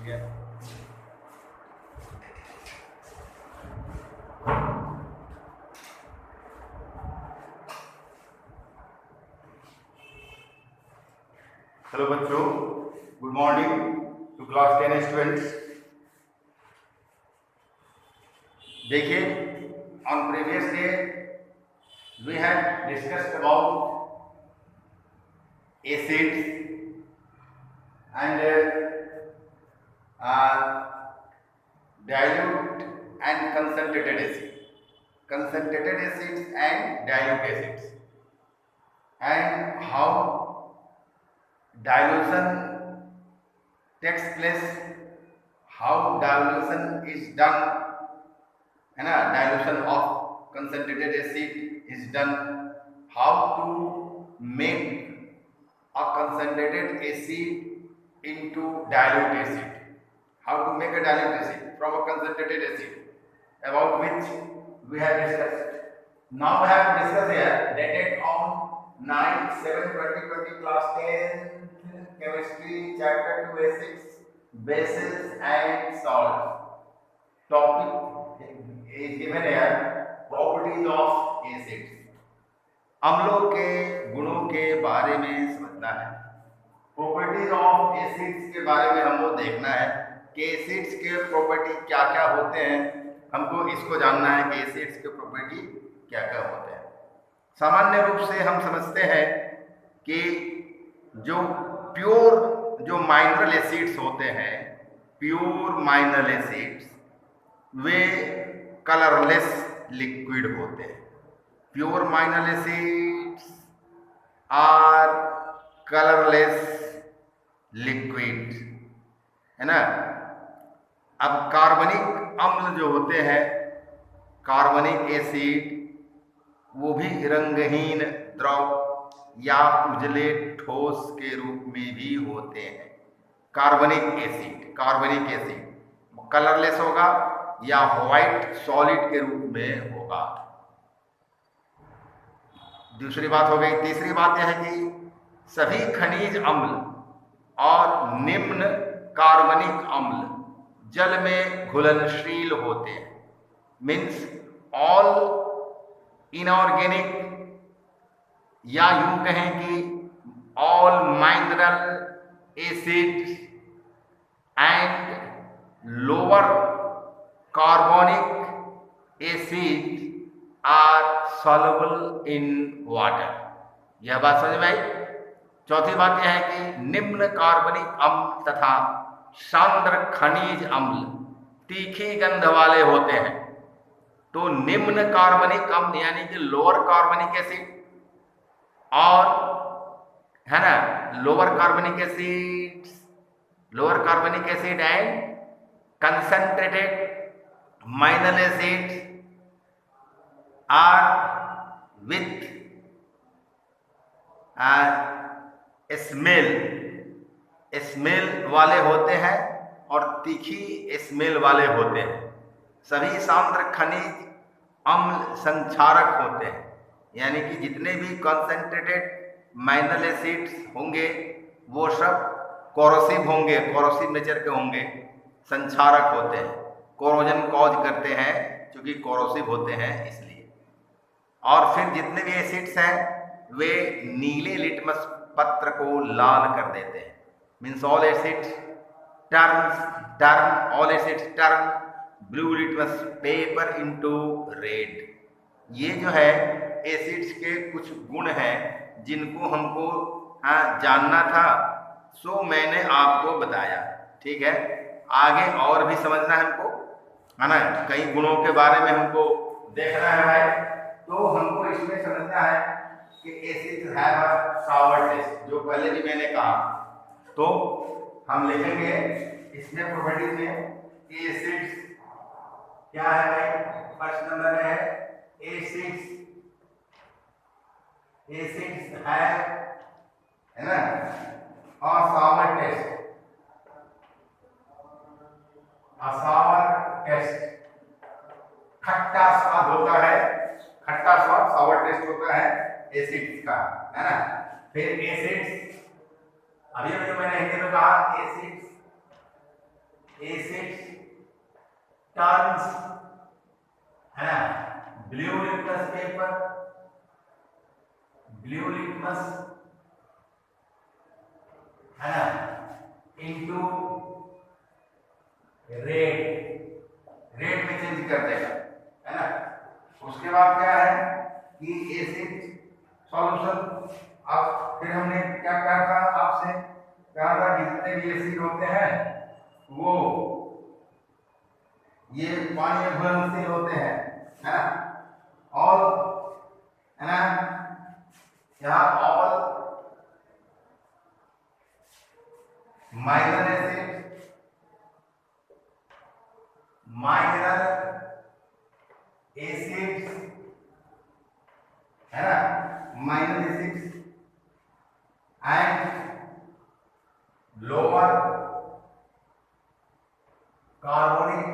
Yeah. Hello बच्चों, good morning to class 10 students. देखिए, on previous day we have discussed about acids and dilute and concentrated acid, concentrated acids and dilute acids, and how dilution takes place, how dilution is done, है ना, dilution of concentrated acid is done, how to make a concentrated acid into dilute acid, how to make a dilute acid from a concentrated acid, about which we have discussed. Now we have discussed here, dated on 9/7/2020, class 10 chemistry, chapter 2 acids, bases and salts. Topic is given here, properties of acids. अम्लों के गुणों के बारे में समझना है। Properties of acids के बारे में हमको देखना है कि एसिड्स के प्रॉपर्टी क्या क्या होते हैं। हमको इसको जानना है कि एसिड्स के प्रॉपर्टी क्या क्या होते हैं। सामान्य रूप से हम समझते हैं कि जो प्योर जो माइनरल एसिड्स होते हैं, प्योर माइनरल एसिड्स, वे कलरलेस लिक्विड होते हैं। Pure mineral acids are colourless liquid, है ना। अब कार्बनिक अम्ल जो होते हैं, कार्बनिक एसिड, वो भी रंगहीन द्रव या उजले ठोस के रूप में भी होते हैं। कार्बनिक एसिड कलरलेस होगा या व्हाइट सॉलिड के रूप में होगा। दूसरी बात हो गई। तीसरी बात यह है कि सभी खनिज अम्ल और निम्न कार्बनिक अम्ल जल में घुलनशील होते हैं। मीन्स ऑल इनऑर्गेनिक, या यूं कहें कि all mineral acids and lower कार्बनिक acid are soluble in water. यह बात समझ में आई। चौथी बात यह है कि निम्न कार्बनिक अम्ल तथा सांद्र खनिज अम्ल तीखी गंध वाले होते हैं। तो निम्न कार्बनिक अम्ल यानी कि लोअर कार्बनिक एसिड और, है ना, लोअर कार्बनिक acid and concentrated mineral acid are with smell वाले होते हैं और तीखी स्मेल वाले होते हैं। सभी सांद्र खनिज अम्ल संक्षारक होते हैं, यानी कि जितने भी कंसंट्रेटेड माइनरल एसिड्स होंगे वो सब कोरोसिव होंगे, कोरोसिव नेचर के होंगे, संक्षारक होते हैं, कोरोजन कॉज करते हैं क्योंकि कोरोसिव होते हैं इसलिए। और फिर जितने भी एसिड्स हैं वे नीले लिटमस पत्र को लाल कर देते हैं। Means all acids turn blue litmus paper into red. ये जो है एसिड्स के कुछ गुण हैं जिनको हमको जानना था, सो मैंने आपको बताया। ठीक है, आगे और भी समझना है हमको, है ना। कई गुणों के बारे में हमको देखना है भाई। तो हमको इसमें समझना है कि acids have a sour taste, जो पहले भी मैंने कहा। तो हम लिखेंगे इसमें प्रॉपर्टीज में कि एसिड्स क्या है भाई। फर्स्ट नंबर में है एसिड्स है ना, और सावर टेस्ट, खट्टा स्वाद होता है, खट्टा स्वाद सावर टेस्ट होता है एसिड्स का, है ना। फिर एसिड्स, अभी जो मैंने हिंदी में कहा, एसिड्स एसिड टर्न्स, है ना, blue litmus paper, blue litmus, है ना, इनटू रेड में चेंज कर देगा, है ना। उसके बाद क्या है कि एसिड सॉल्यूशन। अब फिर हमने क्या कहा था आपसे, कहा था कि जितने भी एसिड होते हैं वो ये पानी में घुलनशील होते हैं, है ना, और, है ना, यहाँ all minor acid, minor acids, है ना, minor acids and lower carbonic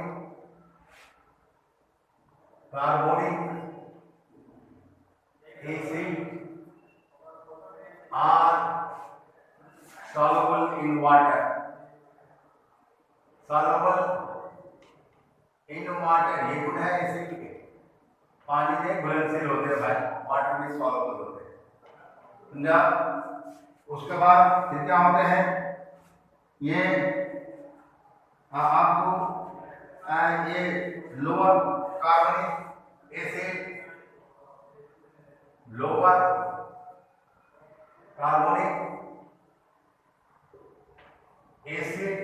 acid are soluble in water, ये गुण है एसिड के, पानी में घुलनशील होते हैं भाई, वाटर में सॉल्युबल होते हैं, समझा। उसके बाद फिर क्या होते हैं ये, आपको ये लोअर कार्बनिक acid, lower carbonic acid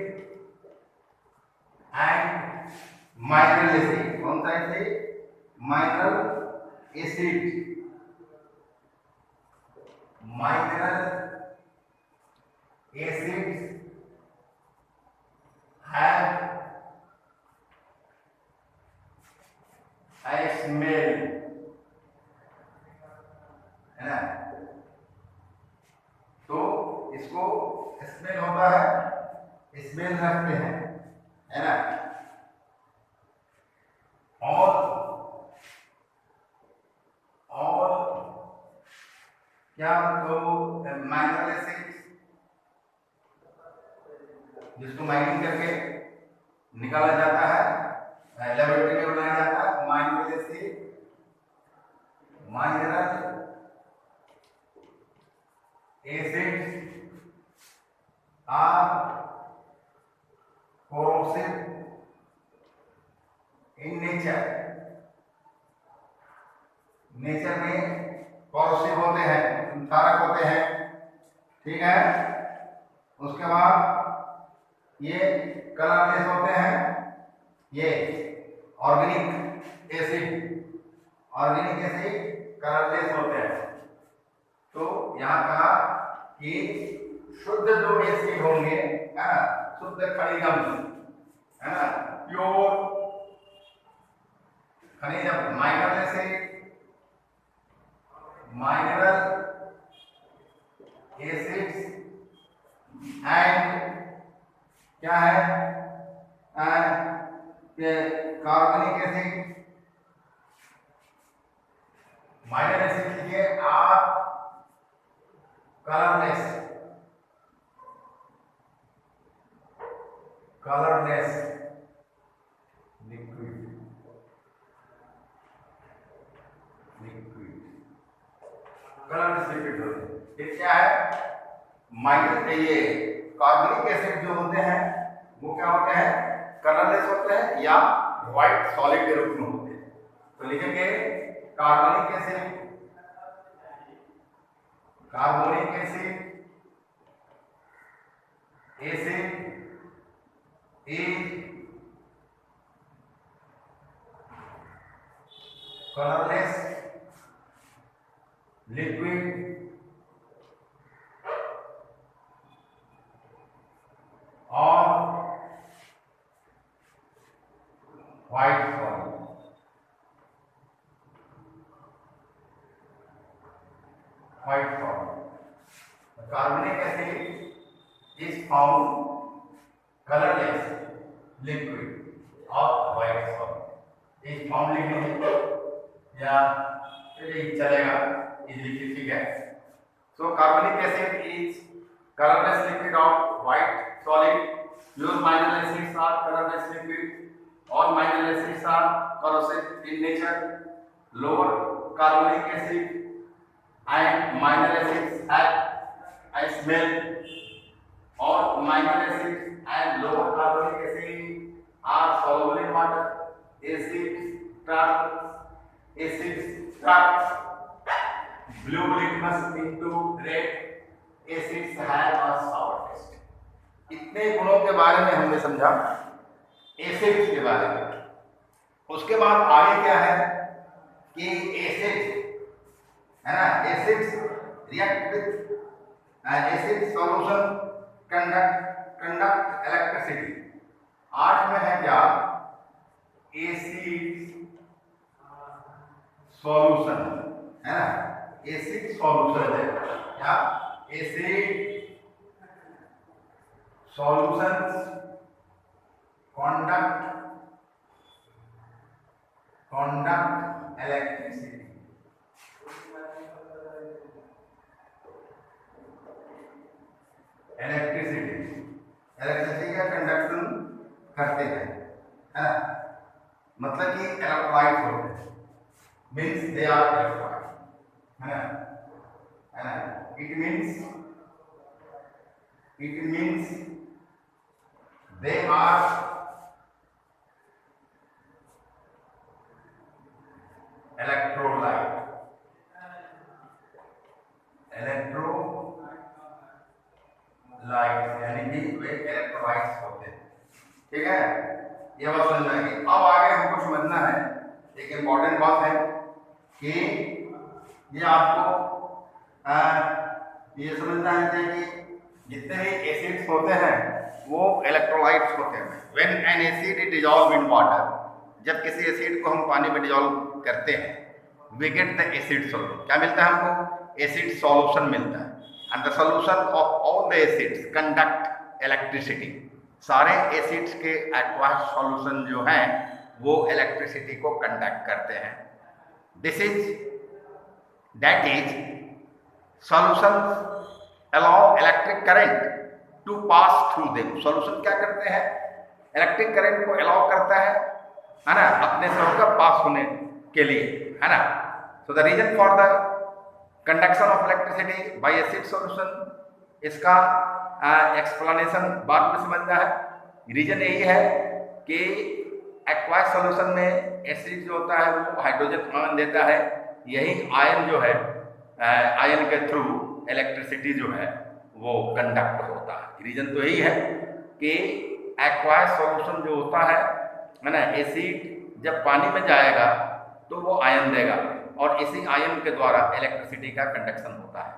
and mineral acid, कौन सा acid, mineral acid, mineral acids have a smell, है ना, तो इसको स्मेल होता है, स्मेल रखते हैं, है ना। और क्या, तो माइनरल एसिड्स जिसको माइनिंग करके निकाला जाता है, लेबोरेटरी में बनाया जाता है, mineral acid, mineral acids are corrosive in nature, nature में कोरोसिव होते हैं, नुकसानक होते हैं, ठीक है। उसके बाद ये कलरलेस होते हैं, ये ऑर्गेनिक एसिड कलरलेस होते हैं। तो यहाँ कहा कि शुद्ध जो एसिड होंगे, है ना, शुद्ध खनिजम, है ना, प्योर खनिजम, mineral acid, mineral acids and क्या है, कार्बनिक एसिड, माइनर एसिड लिखिए are colourless, liquid, colourless liquid होते हैं। ये क्या है, माइनर, ये कार्बनिक एसिड जो होते हैं वो क्या होते हैं, कलरलेस होते हैं या व्हाइट सॉलिड के रूप में होते हैं। तो लिखेंगे कार्बनिक एसिड इज कलरलेस लिक्विड और white solid. Carbonic acid is found colorless liquid or white solid. इस फॉर्म लिख लीजिए या चलिए चलेगा, इजीली, ठीक है। सो कार्बनिक acid is colorless liquid of white solid Pure mineral acids are colorless liquid. All mineral acids are corrosive in nature. Lower carbonic acid and mineral acids have a smell. All mineral acids and lower carbonic acid are soluble in water. Acids traps blue litmus into red. Acids have a sour taste. इतने गुणों के बारे में हमने समझा acids के बारे में। उसके बाद आगे क्या है कि एसिड्स है ना, acids react with acid solution conduct electricity. 8 में है क्या, एसिड सॉल्यूशन है ना, एसिड सॉल्यूशन है क्या, acid solutions conduct electricity। Electricity का कंडक्शन करते हैं, है ना, मतलब कि इलेक्ट्रोलाइट होते हैं, मीन्स दे आर इलेक्ट्रोलाइट, है ना, it means they are electrolyte यानी कि वे इलेक्ट्रोलाइट्स होते हैं। ठीक है, ये बात समझ में आएगी। अब आगे हमको समझना है एक इम्पॉर्टेंट बात है कि ये आपको ये समझना है कि जितने भी एसिड्स होते हैं वो इलेक्ट्रोलाइट्स होते हैं। When an acid is dissolve in water, जब किसी एसिड को हम पानी में डिजॉल्व करते हैं, we get the acid solution. क्या मिलता है हमको, एसिड सॉल्यूशन मिलता है। And the solution of all the acids conduct electricity. सारे एसिड्स के एक्वास सॉल्यूशन जो हैं वो इलेक्ट्रिसिटी को कंडक्ट करते हैं। That is solutions allow electric current to pass through them. Solution क्या करते हैं, इलेक्ट्रिक करंट को अलाउ करता है ना, अपने से होकर पास होने के लिए, है ना। So the reason for the conduction of electricity by acid solution, इसका एक्सप्लेनेशन बाद में समझना है। रीजन यही है कि एक्वास सॉल्यूशन में एसिड जो होता है वो हाइड्रोजन आयन देता है। यही आयन जो है, आयन के थ्रू इलेक्ट्रिसिटी जो है वो कंडक्ट होता है। रीजन तो यही है कि एक्वास सॉल्यूशन जो होता है ना, एसिड जब पानी में जाएगा तो वो आयन देगा और इसी आयन के द्वारा इलेक्ट्रिसिटी का कंडक्शन होता है।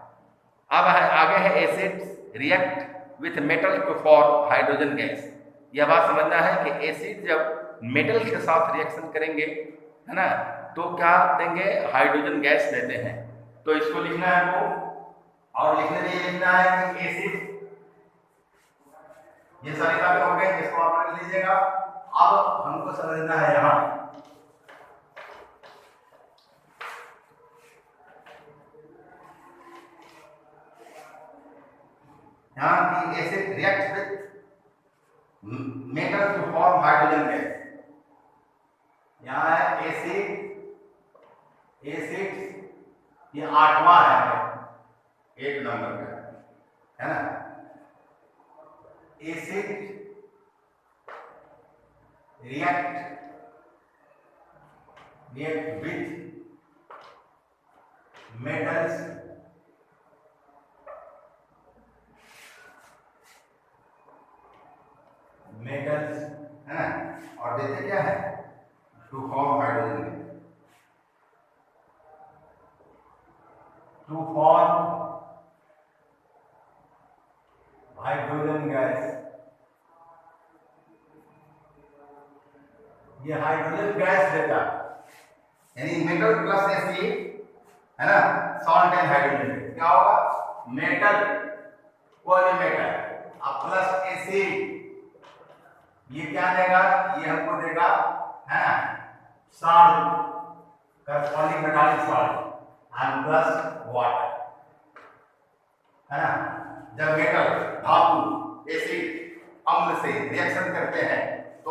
अब आगे है acids react with metal to form hydrogen gas. यह बात समझना है कि एसिड जब मेटल के साथ रिएक्शन करेंगे, है ना, तो क्या देंगे, हाइड्रोजन गैस देते हैं। तो इसको लिखना है हमको, और लिखने में ये लिखना है कि एसिड, ये सारी बातें हो गई, इसको आप लिख लीजिएगा। अब हमको समझना है यहाँ की acid react with metal to form hydrogen gas. यहाँ है एसिड ये 8वां है, 1 नंबर का, है ना। एसिड रिएक्ट विथ मेटल्स है ना, और देते क्या है, to form hydrogen, to form hydrogen gas. ये हाइड्रोजन गैस देता, यानी मेटल प्लस एसिड, है ना, सॉल्ट एंड हाइड्रोजन। क्या होगा, मेटल, कोई मेटल अब प्लस एसिड, ये क्या देगा, ये हमको देगा, है ना, salt, corresponding metallic salt and plus water, है ना। जब मेटल, धातु, एसिड अम्ल से रिएक्शन करते हैं तो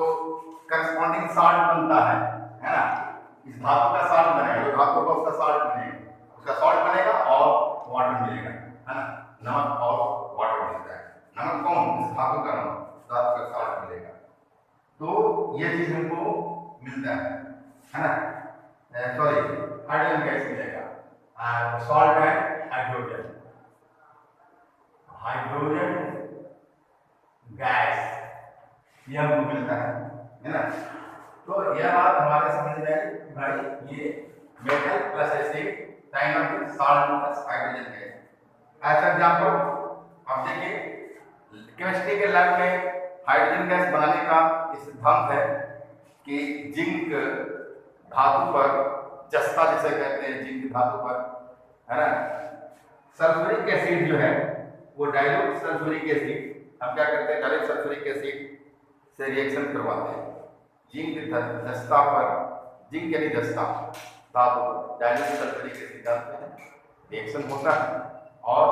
करस्पॉन्डिंग साल्ट बनता है ना। इस धातु का साल्ट बनेगा, जो धातु का उसका साल्ट बनेगा, उसका साल्ट बनेगा और वाटर मिलेगा, है ना। नमक और वाटर मिलता है। नमक कौन? इस धातु का नमक, धातु का साल्ट मिलेगा। तो ये चीज हमको मिलता है ना। सॉरी, हाइड्रोजन गैस मिलेगा। सॉल्ट है हाइड्रोजन, हाइड्रोजन गैस ये हमको मिलता है ना। तो यह बात हमारे समझ में आई कि भाई ये metal plus acid sign of salt plus hydrogen gas. ऐसा एग्जांपल आप देखिए, केमिस्ट्री के लैब में हाइड्रोजन गैस बनाने का सिद्धांत है कि जिंक धातु पर, जस्ता जिसे कहते हैं जिंक धातु पर, है ना, सल्फ्यूरिक एसिड जो है वो डाइल्यूट सल्फ्यूरिक एसिड हम क्या करते हैं, डाइल्यूट सल्फ्यूरिक एसिड से रिएक्शन करवाते हैं। जिंक जस्ता पर, जिंक यानी जस्ता धातु पर डाइल्यूट सल्फ्यूरिक एसिड डालते हैं, रिएक्शन होता है और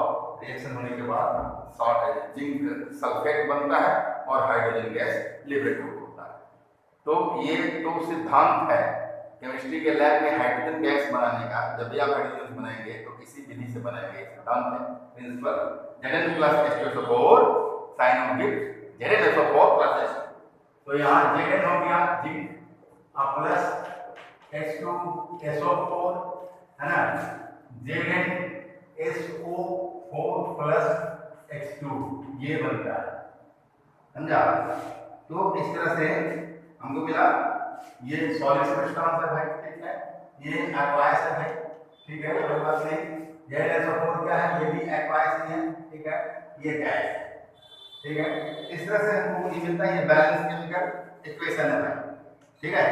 रिएक्शन होने के बाद सॉल्ट जिंक सल्फेट बनता है और हाइड्रोजन गैस लिबरेट होता है। तो ये तो सिद्धांत है केमिस्ट्री के लैब में हाइड्रोजन गैस बनाने का। जब भी आप हाइड्रोजन बनाएंगे तो किसी विधि से बनाएंगे, सिद्धांत है, principle Zn plus H2SO4 sign of gift ZnSO4 plus H2। तो यहाँ Zn हो गया जिंक प्लस H2SO4, है ना, ZnSO4 प्लस H2 ये बनता है, समझा। तो इस तरह से हमको मिला, ये सॉलिड सब्सटेंस है भाई, ठीक है, ये एक्वायस है भाई, ठीक है, कोई बात नहीं। ZnSO4 क्या है, ये भी एक्वायस ही है, ठीक है, ये गैस है, ठीक है। इस तरह से हमको ये मिलता है, ये बैलेंस केमिकल इक्वेशन है भाई, ठीक है।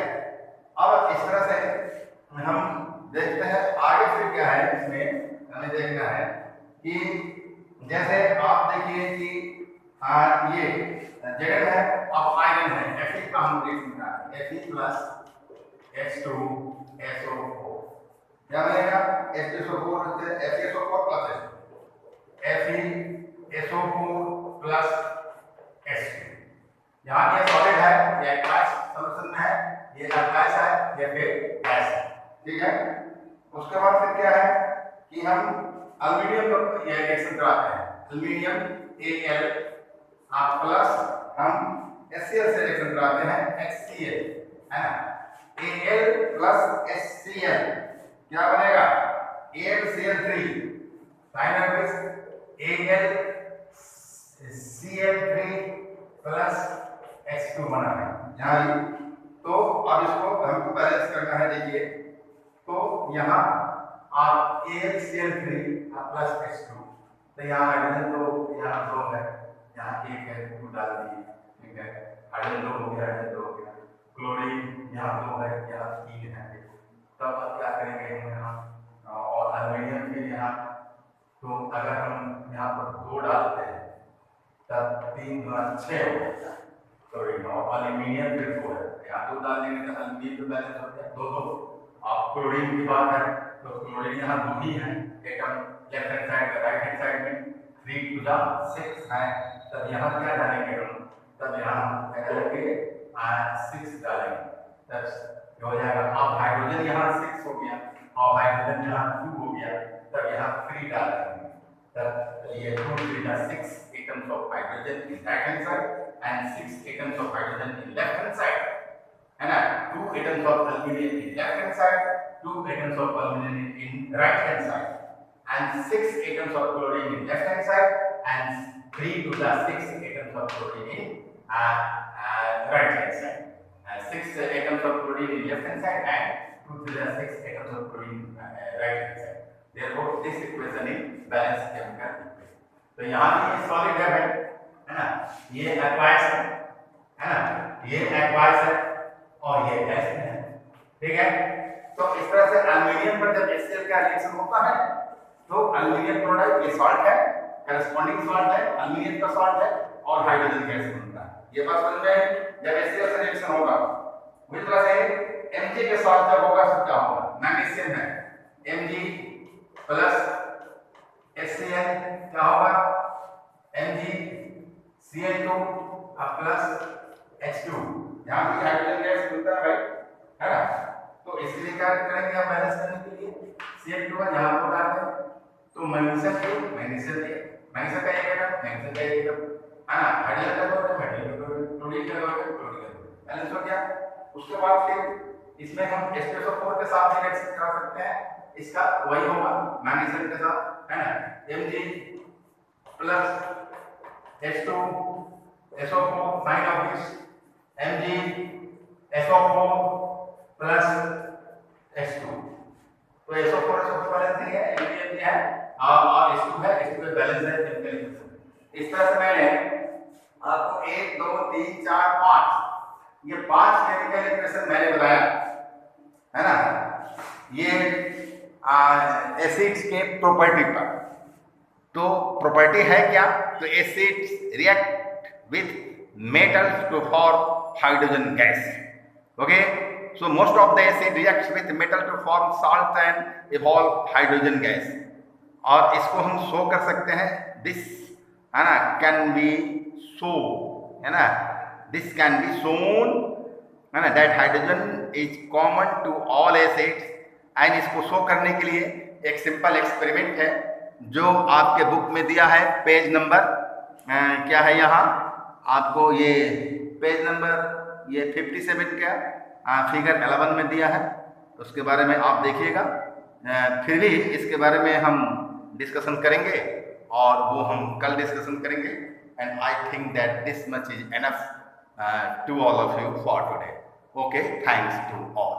अब इस तरह से हम देखते हैं आगे फिर क्या है, इसमें हमें देखना है कि जैसे आप देखिए कि ये Zn है, अब आयरन है, Fe का हम देखेंगे, Fe प्लस H2SO4 क्या बनेगा, H2SO4 FeSO4 plus FeSO4 plus H2। यहाँ ये सॉलिड है, ये एक्वायस सॉल्यूशन में है, ये एक्वायस है, ये फिर गैस है, ठीक है। उसके बाद फिर क्या है कि हम एल्यूमिनियम को ये रिएक्शन कराते हैं, एल्यूमिनियम Al प्लस हम HCl से रिएक्शन कराते हैं, HCl, है ना। Al प्लस HCl क्या बनेगा, AlCl3 sign of AlCl3 plus H2 बना है यहाँ। तो अब इसको हमको बैलेंस करना है, देखिए, तो यहाँ आप AlCl3 प्लस H2, तो यहाँ हाइड्रोजन तो यहाँ 2 है, यहाँ 1 है, 2 डाल दिए, ठीक है, हाइड्रोजन 2 हो गया, हाइड्रोजन 2 हो गया, क्लोरीन यहाँ 2 है, यहाँ 3 है। तब अब क्या करेंगे हम यहाँ, और एल्यूमिनियम के यहाँ, तो अगर हम यहाँ पर 2 डालते हैं तब 3 गुना 6 हो जाता है क्लोरीन, और एल्यूमिनियम फिर 2 है, यहाँ 2 डाल देंगे तो एल्यूमिनियम तो बैलेंस हो गया 2-2। अब क्लोरीन की बात है तो क्लोरीन यहाँ 2 ही है, एटम लेफ्ट हैंड साइड में, राइट हैंड साइड में 3 × 6 है, तब यहाँ क्या डालेंगे हम, तब यहाँ क्या डालेंगे 6 डालेंगे, तब हो जाएगा। अब हाइड्रोजन यहाँ 6 हो गया और हाइड्रोजन यहाँ 2 हो गया, तब यहाँ 3 डालेंगे, तब ये 2 × 6 atoms of hydrogen in right hand side and 6 atoms of hydrogen in left hand side, है ना। 2 atoms of aluminum in left hand side, 2 atoms of aluminum in right hand side, and 6 atoms of chlorine in left hand side, and 3 × 6 atoms of chlorine in right hand side, 6 atoms of chlorine in left hand side and 2 × 6 atoms of chlorine in right hand side. Therefore, this equation is balanced chemical equation. तो यहाँ भी ये solid है ना, ये aqueous है ना, ये एक्वायस है और ये गैस है, ठीक है। तो इस तरह से एल्यूमिनियम पर जब HCl का रिएक्शन होता है तो एल्यूमिनियम क्लोराइड ये सॉल्ट है, करस्पॉन्डिंग सॉल्ट है, एल्यूमिनियम का सॉल्ट है और हाइड्रोजन गैस बनता है। ये बात समझ में, जब HCl से रिएक्शन होगा उसी तरह से Mg के साथ जब होगा तो क्या होगा, मैग्नीशियम है, Mg प्लस HCl क्या होगा, MgCl2 अब प्लस H2, यहाँ भी हाइड्रोजन गैस मिलता है भाई, है ना। तो इसके लिए क्या करेंगे हम बैलेंस करने के लिए, CH2 यहाँ पर डालते हैं, तो मैग्नीशियम का एक एटम, मैग्नीशियम का एक एटम, है ना, हाइड्रोजन का दो एटम, हाइड्रोजन का दो एटम, क्लोरीन का दो एटम, क्लोरीन का दो एटम, बैलेंस हो गया। उसके बाद फिर इसमें हम H2SO4 के साथ रिएक्शन कर सकते हैं, इसका वही होगा मैग्नीशियम के साथ, है ना, Mg plus H2SO4 sign of this MgSO4 plus H2, तो SO4 बैलेंस नहीं है, Mg है और H2 है, H2 बैलेंस है केमिकल इक्वेशन। इस तरह से मैंने आपको 1 2 3 4 5 ये 5 केमिकल इक्वेशन मैंने बताया, है ना, ये एसिड्स के प्रॉपर्टी पर। तो प्रॉपर्टी है क्या, तो acids react with metals to form hydrogen gas. Okay, so most of the acid reacts with metal to form salt and evolve hydrogen gas. और इसको हम शो कर सकते हैं, दिस, है ना, कैन बी शो, है ना, दिस कैन बी शोन, है ना, that hydrogen is common to all acids. And इसको शो करने के लिए एक सिंपल एक्सपेरिमेंट है जो आपके बुक में दिया है, पेज नंबर क्या है यहाँ आपको, ये पेज नंबर ये 57 का फिगर 11 में दिया है, तो उसके बारे में आप देखिएगा। फिर भी इसके बारे में हम डिस्कशन करेंगे और वो हम कल डिस्कशन करेंगे। And I think that this much is enough to all of you for today. Okay, thanks to all.